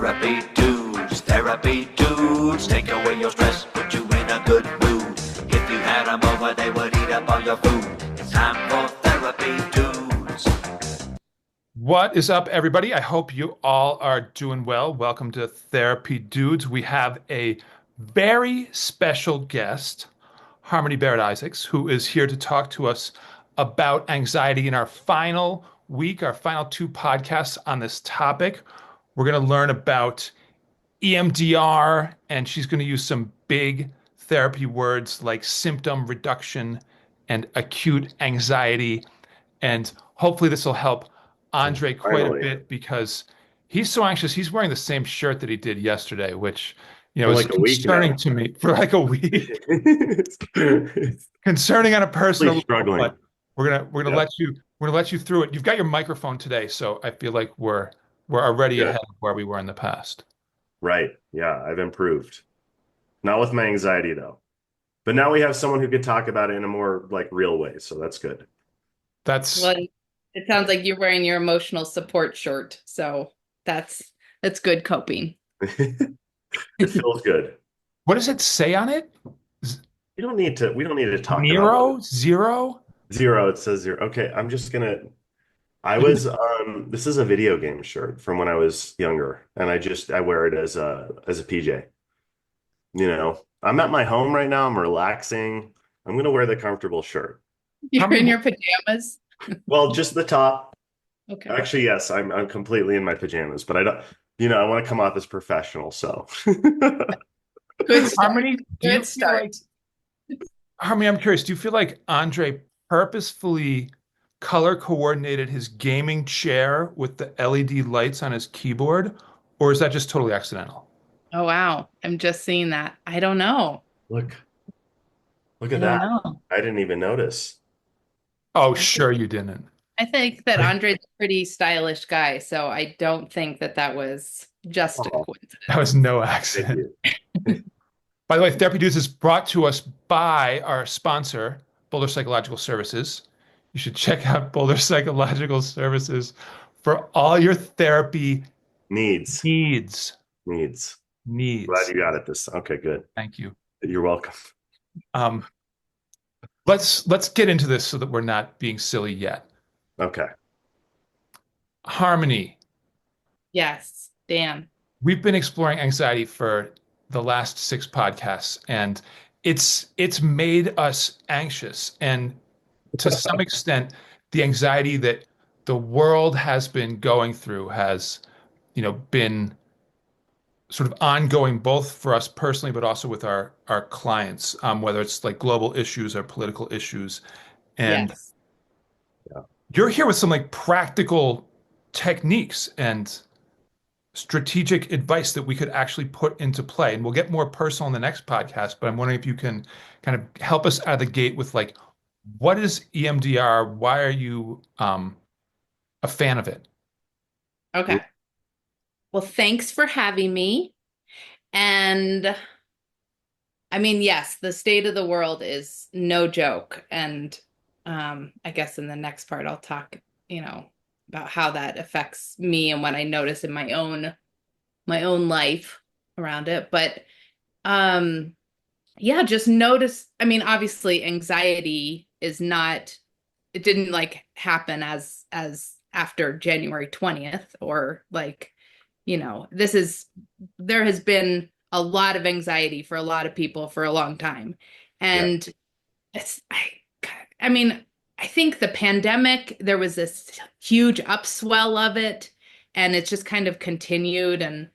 Therapy dudes, take away your stress, put you in a good mood. If you had them over, they would eat up all your food. It's time for therapy dudes. What is up, everybody? I hope you all are doing well. Welcome to Therapy Dudes. We have a very special guest, Harmony Barrett Isaacs, who is here to talk to us about anxiety in our final week, our final two podcasts on this topic. We're going to learn about EMDR, and she's going to use some big therapy words like symptom reduction and acute anxiety. And hopefully this will help Andre quite a bit because he's so anxious. He's wearing the same shirt that he did yesterday, which, for is like a week concerning now. to me for like a week. Concerning on a personal level, struggling. but we're gonna let you through it. You've got your microphone today, so I feel like we're already ahead of where we were in the past. Right. Yeah, I've improved. Not with my anxiety though. But now we have someone who can talk about it in a more like real way, so that's good. Well, it sounds like you're wearing your emotional support shirt, so that's good coping. It feels good. What does it say on it? We don't need to talk Nero? about Zero? Zero. It says zero. Okay, I was this is a video game shirt from when I was younger, and I wear it as a PJ. I'm at my home right now, I'm relaxing. I'm gonna wear the comfortable shirt. You're in your pajamas? Well, just the top. Okay. Actually, yes, I'm completely in my pajamas, but I don't, I want to come off as professional, so. Good start. Harmony, Good start. Harmony, I'm curious, do you feel like Andre purposefully color coordinated his gaming chair with the LED lights on his keyboard, or is that just totally accidental? Oh, wow. I'm just seeing that. I don't know. Look I at don't that. know. I didn't even notice. Oh, sure you didn't. I think that Andre's a pretty stylish guy, so I don't think that was just a coincidence. That was no Thank accident. you. By the way, Therapy Dudes is brought to us by our sponsor, Boulder Psychological Services. You should check out Boulder Psychological Services for all your therapy Needs. needs. Glad you got it okay, good. Thank you. You're welcome. Let's get into this so that we're not being silly yet. Okay. Harmony. Yes, Dan. We've been exploring anxiety for the last 6 podcasts, and it's made us anxious. And to some extent, the anxiety that the world has been going through has, been sort of ongoing both for us personally, but also with our clients, whether it's like global issues or political issues. And Yes. you're here with some like practical techniques and strategic advice that we could actually put into play. And we'll get more personal in the next podcast, but I'm wondering if you can kind of help us out of the gate with like, what is EMDR? Why are you a fan of it? Okay. Well, thanks for having me. And I mean, yes, the state of the world is no joke. And I guess in the next part, I'll talk, about how that affects me and what I notice in my own life around it. But yeah, just notice. I mean, obviously, anxiety is not. It didn't like happen as after January 20th or like, there has been a lot of anxiety for a lot of people for a long time. And I think the pandemic, there was this huge upswell of it, and it's just kind of continued. And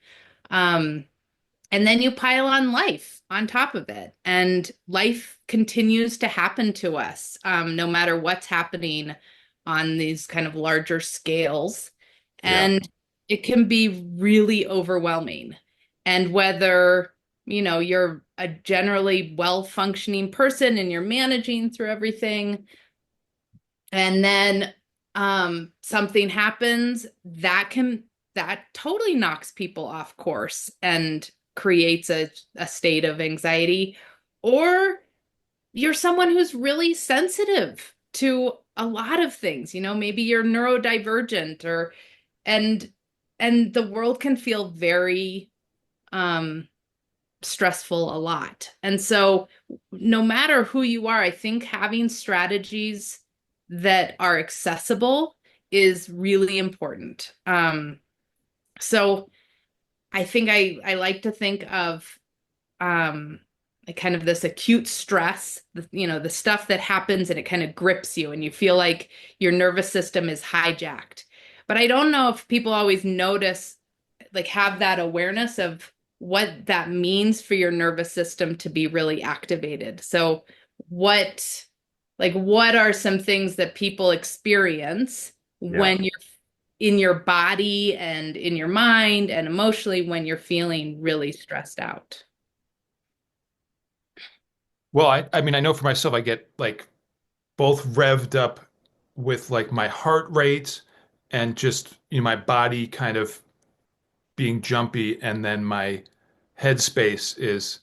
then you pile on life on top of it, and life continues to happen to us, no matter what's happening on these kind of larger scales. And it can be really overwhelming. And whether, you're a generally well-functioning person and you're managing through everything, and then something happens that totally knocks people off course and creates a state of anxiety, or you're someone who's really sensitive to a lot of things, maybe you're neurodivergent and and the world can feel very um stressful a lot. And so no matter who you are, I think having strategies that are accessible is really important. So I think I like to think of like kind of this acute stress, the stuff that happens and it kind of grips you and you feel like your nervous system is hijacked. But I don't know if people always notice, like have that awareness of what that means for your nervous system to be really activated. So what are some things that people experience Yeah. when you're in your body and in your mind and emotionally when you're feeling really stressed out? Well, I mean, I know for myself, I get like both revved up with like my heart rate and just, my body kind of being jumpy, and then my headspace is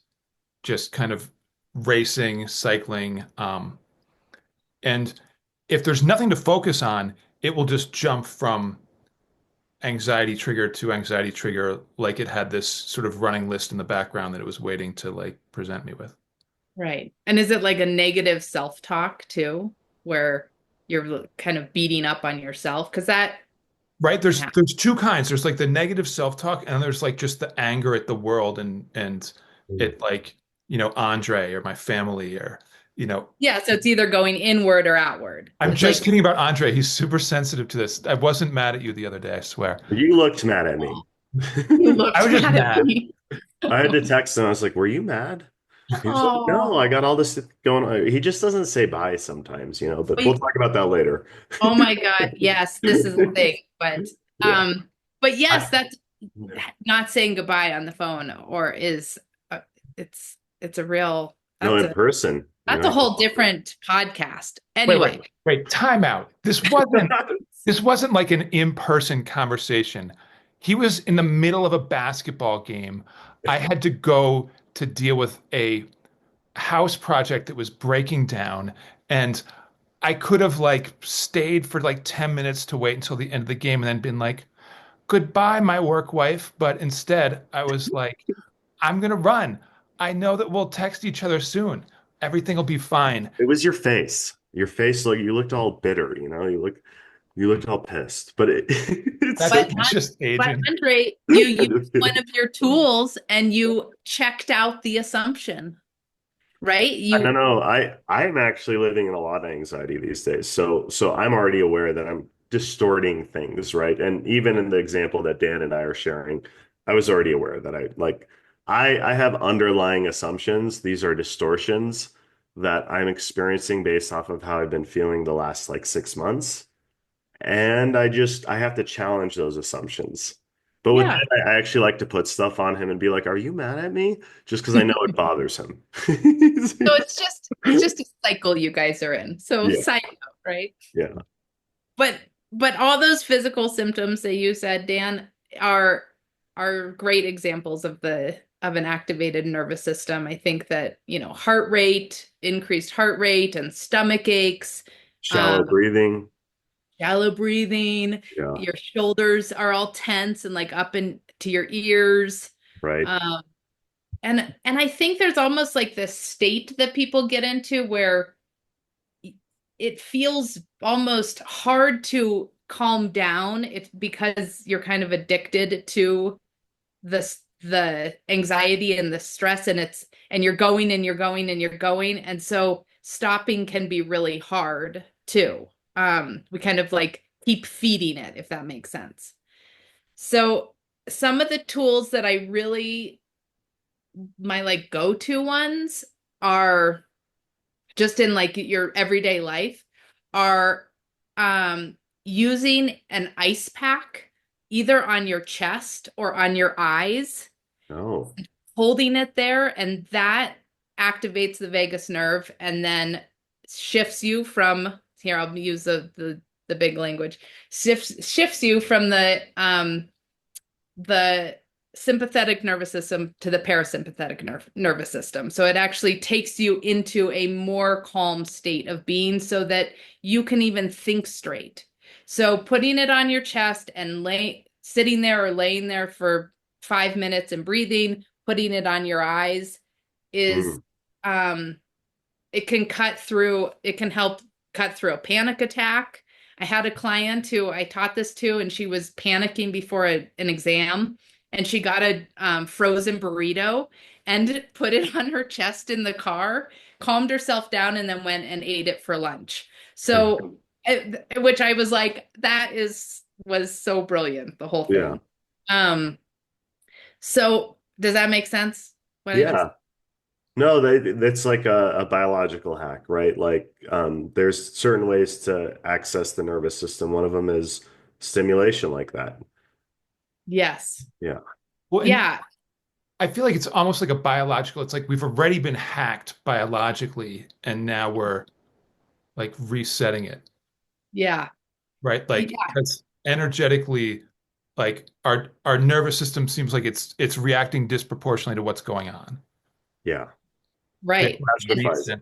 just kind of racing, cycling. And if there's nothing to focus on, it will just jump from anxiety trigger to anxiety trigger, like it had this sort of running list in the background that it was waiting to like present me with. Right. And is it like a negative self-talk too, where you're kind of beating up on yourself? Because that Right? can There's happen. there's two kinds. There's like the negative self-talk, and there's like just the anger at the world and Mm. it like, Andre or my family or, you know, Yeah, so it's either going inward or outward. I'm It's just like kidding about Andre. He's super sensitive to this. I wasn't mad at you the other day, I swear. You looked mad at me. you I looked was just mad at mad. me. I had to text him. I was like, "Were you mad?" He was like, "No, I Oh, got all this going on." He just doesn't say bye sometimes, but we'll wait. talk about that later. Oh my God. Yes, this is the thing. Yeah. But yes, I, that's not saying goodbye on the phone or is it's a real No, that's in a person, that's a whole different podcast. wait, wait, Anyway. wait, time out. This wasn't like an in-person conversation. He was in the middle of a basketball game. I had to go to deal with a house project that was breaking down, and I could have like stayed for like 10 minutes to wait until the end of the game and then been like, "Goodbye, my work wife." But instead, I was like, "I'm gonna run. I know that we'll text each other soon. Everything will be fine." It was your face. Your face, like you looked all bitter, you looked all pissed. But it's That's But okay. just but aging. Andre, you used one of your tools and you checked out the assumption, right? No, You no, I'm actually living in a lot of anxiety these days. So I'm already aware that I'm distorting things, right? And even in the example that Dan and I are sharing, I was already aware that I have underlying assumptions. These are distortions that I'm experiencing based off of how I've been feeling the last like 6 months. And I have to challenge those assumptions. But with yeah. that, I actually like to put stuff on him and be like, "Are you mad at me?" Just because I know it bothers him. So it's just a cycle you guys are in. So Yeah, side note, right? yeah, But but all those physical symptoms that you said, Dan, are are great examples of an activated nervous system. I think that, heart rate, increased heart rate and stomach aches, shallow um, breathing. shallow breathing, Yeah, your shoulders are all tense and like up into your ears. right. Um, and I think there's almost like this state that people get into where it feels almost hard to calm down if because you're kind of addicted to the anxiety and the stress and you're going and you're going and you're going, and so stopping can be really hard too. We kind of like keep feeding it, if that makes sense. So some of the tools that I really my like go-to ones are just in like your everyday life are using an ice pack either on your chest or on your eyes, Oh, holding it there, and that activates the vagus nerve and then shifts you from here, I'll use the big language, shifts you from the sympathetic nervous system to the parasympathetic nervous system. So it actually takes you into a more calm state of being so that you can even think straight. So putting it on your chest and sitting there or laying there for 5 minutes and breathing, putting it on your eyes is it can help cut through a panic attack. I had a client who I taught this to, and she was panicking before an exam, and she got a frozen burrito and put it on her chest in the car, calmed herself down, and then went and ate it for lunch. So, which I was like, was so brilliant, the whole Yeah. thing. So does that make sense? What I just Yeah. No, that's like a biological hack, right? Like, there's certain ways to access the nervous system. One of them is stimulation like that. Yes. Yeah. Well, and Yeah. I feel like it's almost like a biological. It's like we've already been hacked biologically, and now we're like resetting it, Yeah. right? Like Yeah. that's energetically, like our nervous system seems like it's reacting disproportionately to what's going on. Yeah. It Right. needs Catastrophize. it.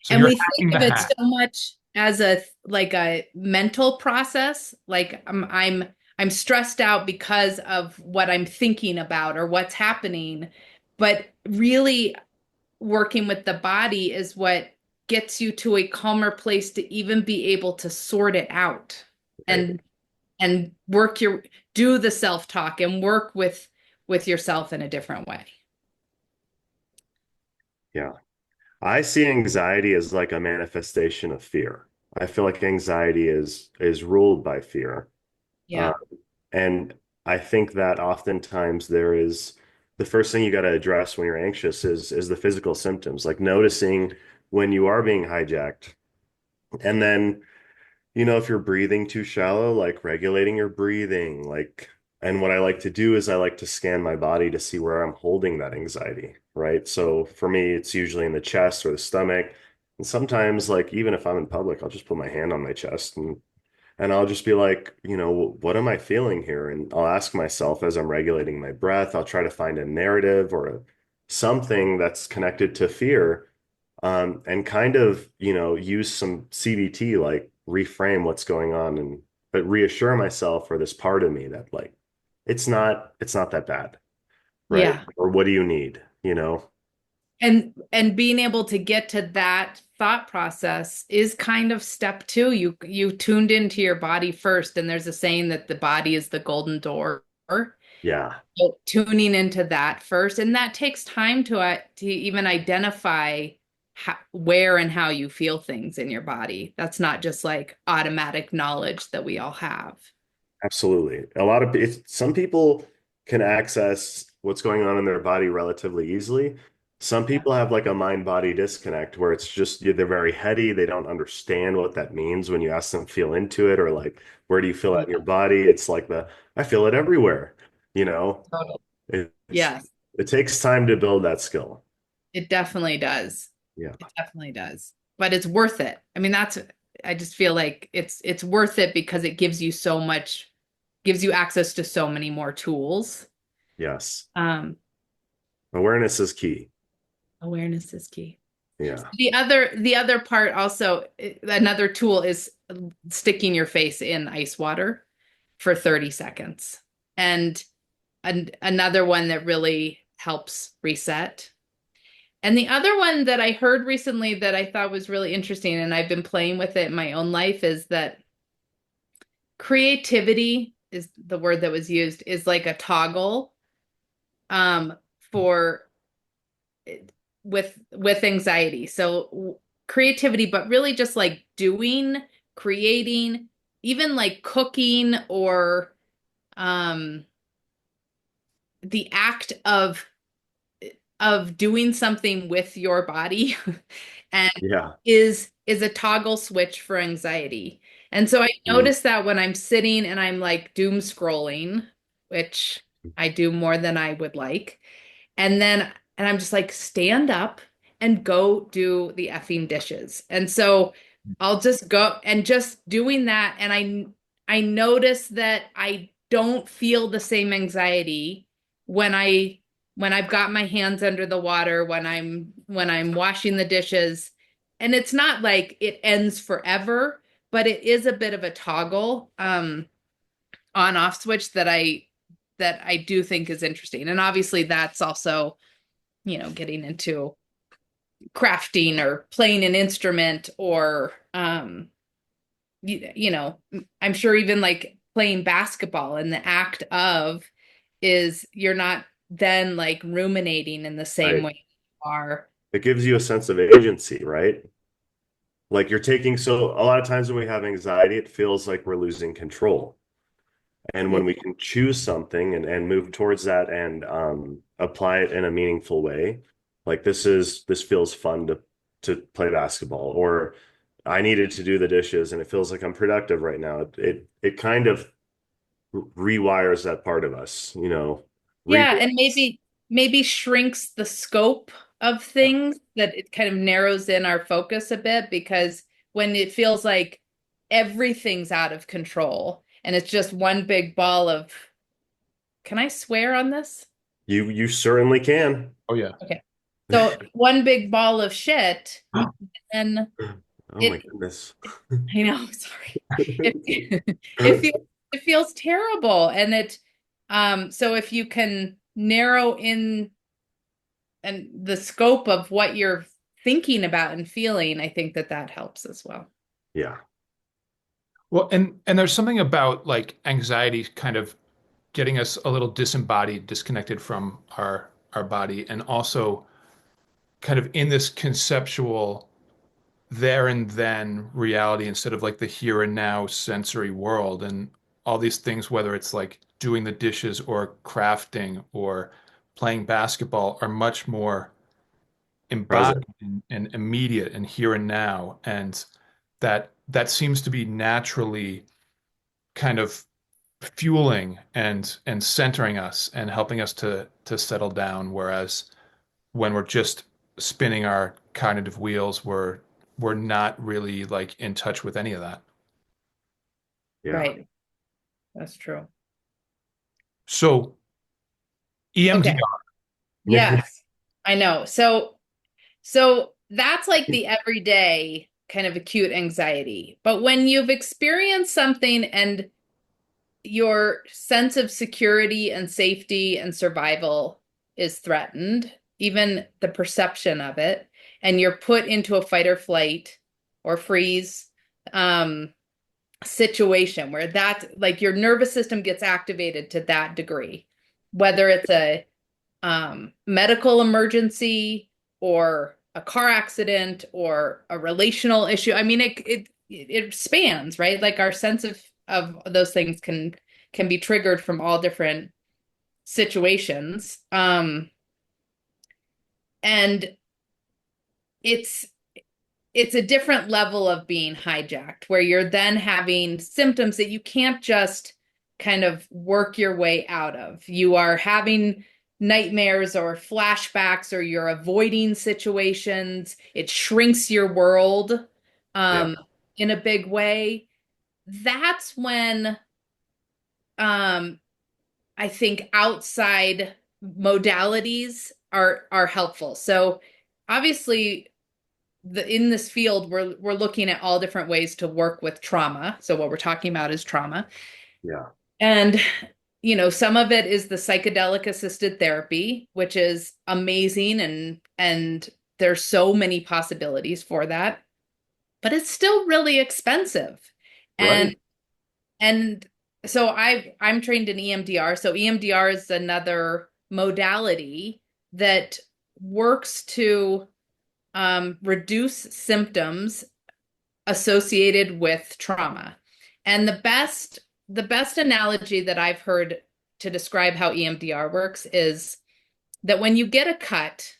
So And you're we think hacking the of it hack. so much as a mental process. Like I'm stressed out because of what I'm thinking about or what's happening. But really working with the body is what gets you to a calmer place to even be able to sort it out Right. and do the self-talk and work with yourself in a different way. Yeah. I see anxiety as like a manifestation of fear. I feel like anxiety is ruled by fear. Uh, Yeah. and I think that oftentimes there is the first thing you got to address when you're anxious is the physical symptoms, like noticing when you are being hijacked. And then, if you're breathing too shallow, like regulating your breathing, like, and what I like to do is I like to scan my body to see where I'm holding that anxiety, right? So for me, it's usually in the chest or the stomach. And sometimes, like, even if I'm in public, I'll just put my hand on my chest and I'll just be like, what am I feeling here? And I'll ask myself as I'm regulating my breath, I'll try to find a narrative or something that's connected to fear, and kind of, use some CBT, like reframe what's going on and but reassure myself or this part of me that like it's not that bad, right? Yeah. Or what do you need, you know? And being able to get to that thought process is kind of step two. You tuned into your body first, and there's a saying that the body is the golden door. Yeah, So tuning into that first, and that takes time to even identify where and how you feel things in your body. That's not just like automatic knowledge that we all have. absolutely. Some people can access what's going on in their body relatively easily. Some Yeah. people have like a mind-body disconnect where it's just they're very heady. They don't understand what that means when you ask them to feel into it or like, where do you feel it in your body? It's like I feel it everywhere, you know? Totally. It's Yes, it takes time to build that skill. it definitely does. Yeah, It definitely does. But it's worth it. I mean, I just feel like it's worth it because it gives you access to so many more tools. yes. Um, Awareness is key. Awareness is key. Yeah. The other part also, another tool is sticking your face in ice water for 30 seconds. And another one that really helps reset. And the other one that I heard recently that I thought was really interesting, and I've been playing with it in my own life, is that creativity is the word that was used, is like a toggle for with anxiety. So creativity, but really just like doing, creating, even like cooking or the act of doing something with your body and Yeah. is a toggle switch for anxiety. And so I Mm. notice that when I'm sitting and I'm like doom scrolling, which I do more than I would like, and I'm just like, stand up and go do the effing dishes. And so I'll just go and just doing that. And I notice that I don't feel the same anxiety when I've got my hands under the water, when I'm washing the dishes. And it's not like it ends forever, but it is a bit of a toggle. on-off switch that I do think is interesting. And obviously that's also, getting into crafting or playing an instrument or I'm sure even like playing basketball, and the act of is you're not then like ruminating in the same Right. way you are. It gives you a sense of agency, right? Like you're taking, so a lot of times when we have anxiety, it feels like we're losing control. And when we can choose something and move towards that and apply it in a meaningful way, like this feels fun to play basketball, or I needed to do the dishes and it feels like I'm productive right now. It kind of rewires that part of us, Yeah, Re and maybe shrinks the scope of things, that it kind of narrows in our focus a bit, because when it feels like everything's out of control and it's just one big ball of, can I swear on this? you certainly can. Oh yeah. Okay. So one big ball of shit, and Oh my it, goodness. I know, sorry. It feels terrible. And so if you can narrow in and the scope of what you're thinking about and feeling, I think that helps as well. Yeah. Well, and there's something about like anxiety kind of getting us a little disembodied, disconnected from our body, and also kind of in this conceptual there and then reality instead of like the here and now sensory world, and all these things, whether it's like doing the dishes or crafting or playing basketball, are much more embodied Present. and immediate and here and now, and that seems to be naturally kind of fueling and centering us and helping us to settle down, whereas when we're just spinning our cognitive wheels, we're not really like in touch with any of that. Yeah. Right. That's true. So Okay. EMDR. Yes, I know. So that's like the everyday kind of acute anxiety. But when you've experienced something and your sense of security and safety and survival is threatened, even the perception of it, and you're put into a fight or flight or freeze situation where that, like, your nervous system gets activated to that degree, whether it's a medical emergency or a car accident or a relational issue. I mean, it spans, right? Like our sense of those things can be triggered from all different situations. And it's a different level of being hijacked, where you're then having symptoms that you can't just kind of work your way out of. You are having nightmares or flashbacks, or you're avoiding situations. It shrinks your world Yeah. in a big way. That's when I think outside modalities are helpful. So obviously in this field, we're looking at all different ways to work with trauma. So what we're talking about is trauma. Yeah. And some of it is the psychedelic assisted therapy, which is amazing, and there's so many possibilities for that. But it's still really expensive. And Right. and so I'm trained in EMDR. So EMDR is another modality that works to reduce symptoms associated with trauma. And the best analogy that I've heard to describe how EMDR works is that when you get a cut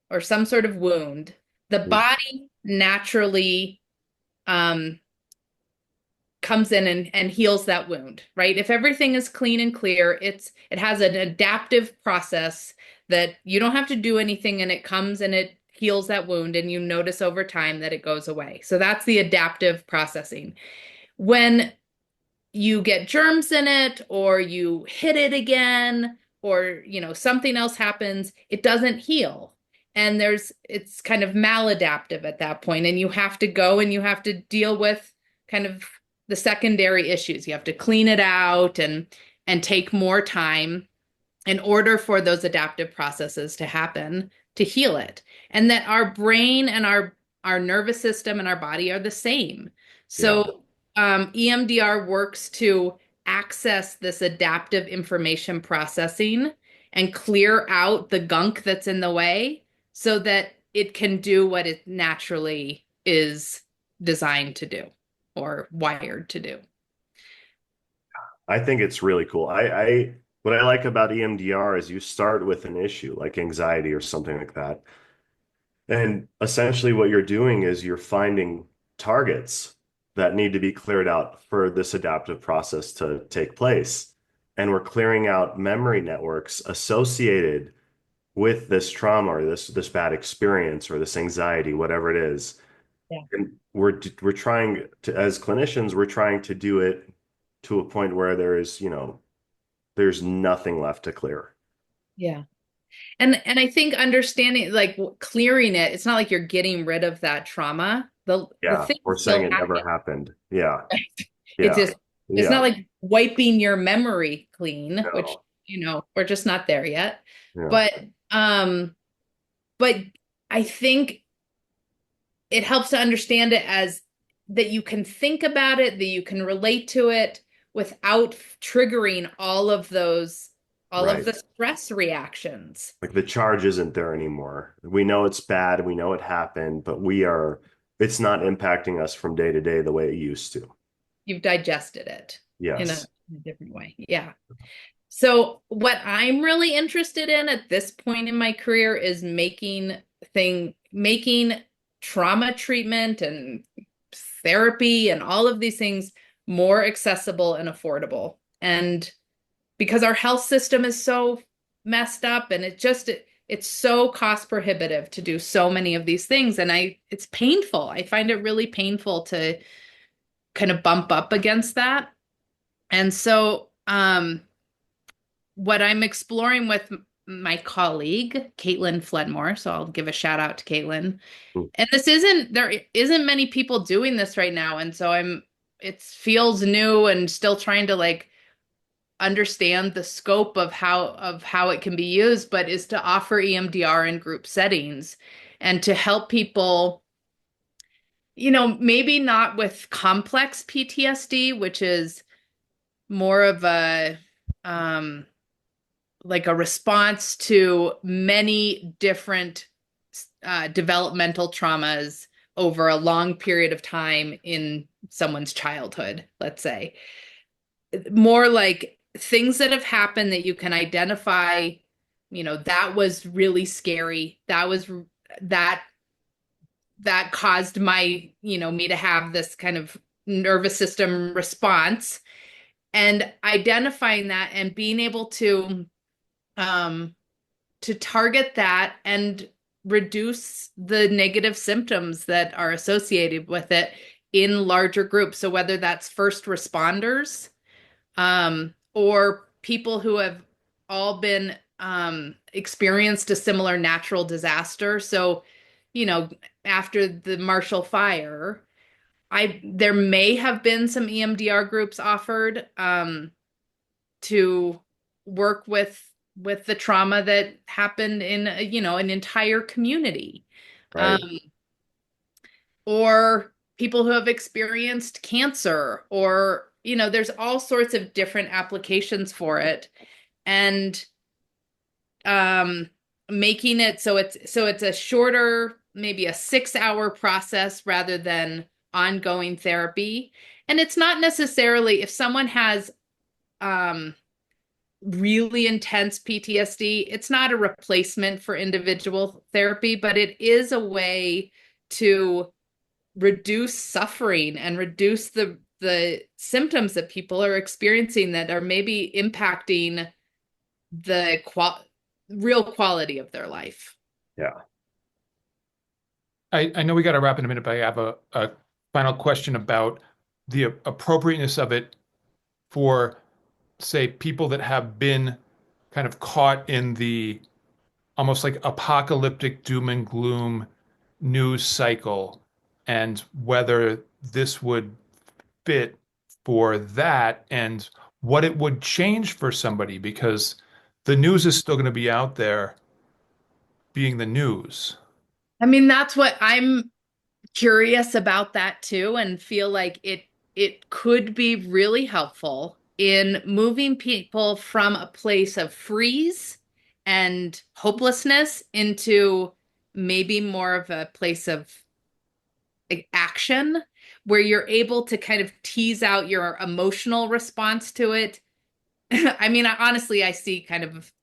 or some sort of wound, the body naturally comes in and heals that wound, right? If everything is clean and clear, it has an adaptive process that you don't have to do anything, and it comes and it heals that wound, and you notice over time that it goes away. So that's the adaptive processing. When you get germs in it, or you hit it again, or something else happens, it doesn't heal. And it's kind of maladaptive at that point, and you have to go and you have to deal with kind of the secondary issues. You have to clean it out and take more time in order for those adaptive processes to happen to heal it. And that our brain and our nervous system and our body are the same. Yeah. So EMDR works to access this adaptive information processing and clear out the gunk that's in the way so that it can do what it naturally is designed to do or wired to do. I think it's really cool. What I like about EMDR is you start with an issue like anxiety or something like that. And essentially what you're doing is you're finding targets that need to be cleared out for this adaptive process to take place. And we're clearing out memory networks associated with this trauma or this bad experience or this anxiety, whatever it is. Yeah. And we're trying to, as clinicians, we're trying to do it to a point where there's nothing left to clear. Yeah. And I think understanding, like clearing it, it's not like you're getting rid of that trauma. The Yeah, thing we're still saying it never happens. happened. Yeah, It's yeah, just it's not yeah. like wiping your memory clean, which No, we're just not there yet. yeah, But um but I think it helps to understand it as that you can think about it, that you can relate to it without triggering all of right. the stress reactions. Like the charge isn't there anymore. We know it's bad. We know it happened, but it's not impacting us from day to day the way it used to. You've digested it Yes. in a different way. Yeah. So what I'm really interested in at this point in my career is making trauma treatment and therapy and all of these things more accessible and affordable. And because our health system is so messed up and it's so cost prohibitive to do so many of these things, and it's painful. I find it really painful to kind of bump up against that. And so what I'm exploring with my colleague, Caitlin Fledmore, so I'll give a shout out to Caitlin. Mm. And there isn't many people doing this right now. And so it feels new and still trying to like understand the scope of how it can be used, but is to offer EMDR in group settings and to help people, maybe not with complex PTSD, which is more of a like a response to many different developmental traumas over a long period of time in someone's childhood, let's say. More like things that have happened that you can identify, that was really scary. That caused me to have this kind of nervous system response, and identifying that and being able to target that and reduce the negative symptoms that are associated with it in larger groups. So whether that's first responders, or people who have all been experienced a similar natural disaster. So, after the Marshall Fire, there may have been some EMDR groups offered to work with the trauma that happened in an entire community, Right. or people who have experienced cancer, or there's all sorts of different applications for it, and making it so it's a shorter, maybe a 6-hour process rather than ongoing therapy. And it's not necessarily, if someone has really intense PTSD, it's not a replacement for individual therapy, but it is a way to reduce suffering and reduce the symptoms that people are experiencing that are maybe impacting the real quality of their life. Yeah. I know we got to wrap in a minute, but I have a final question about the appropriateness of it for, say, people that have been kind of caught in the almost like apocalyptic doom and gloom news cycle, and whether this would fit for that and what it would change for somebody, because the news is still going to be out there being the news. I mean, that's what I'm curious about that too, and feel like it could be really helpful in moving people from a place of freeze and hopelessness into maybe more of a place of action, where you're able to kind of tease out your emotional response to it. I mean, honestly, I see kind of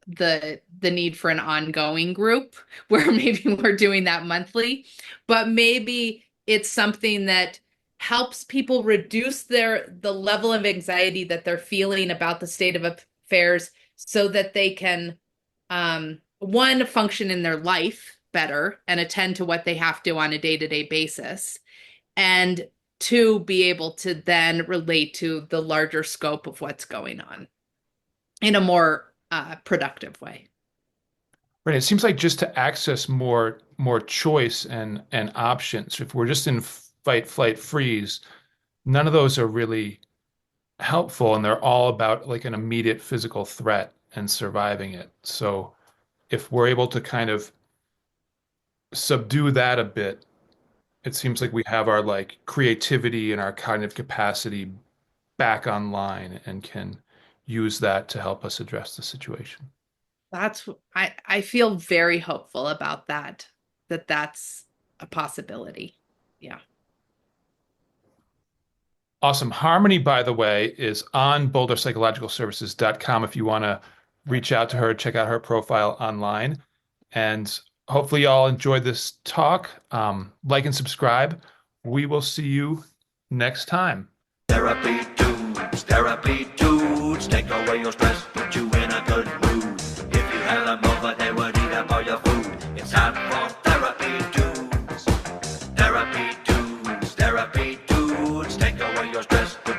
the need for an ongoing group where maybe we're doing that monthly, but maybe it's something that helps people reduce the level of anxiety that they're feeling about the state of affairs, so that they can one, function in their life better and attend to what they have to on a day-to-day basis, and two, be able to then relate to the larger scope of what's going on in a more productive way. Right. It seems like just to access more choice and options. If we're just in fight, flight, freeze, none of those are really helpful, and they're all about like an immediate physical threat and surviving it. So if we're able to kind of subdue that a bit, it seems like we have our like creativity and our cognitive capacity back online and can use that to help us address the situation. I feel very hopeful about that's a possibility. Yeah. Awesome. Harmony, by the way, is on boulderpsychologicalservices.com if you want to reach out to her, check out her profile online. And hopefully you all enjoyed this talk. Like and subscribe. We will see you next time. Therapy dudes, take away your stress, put you in a good mood. If you had them over, they would eat up all your food. It's time for therapy dudes, take away your stress, put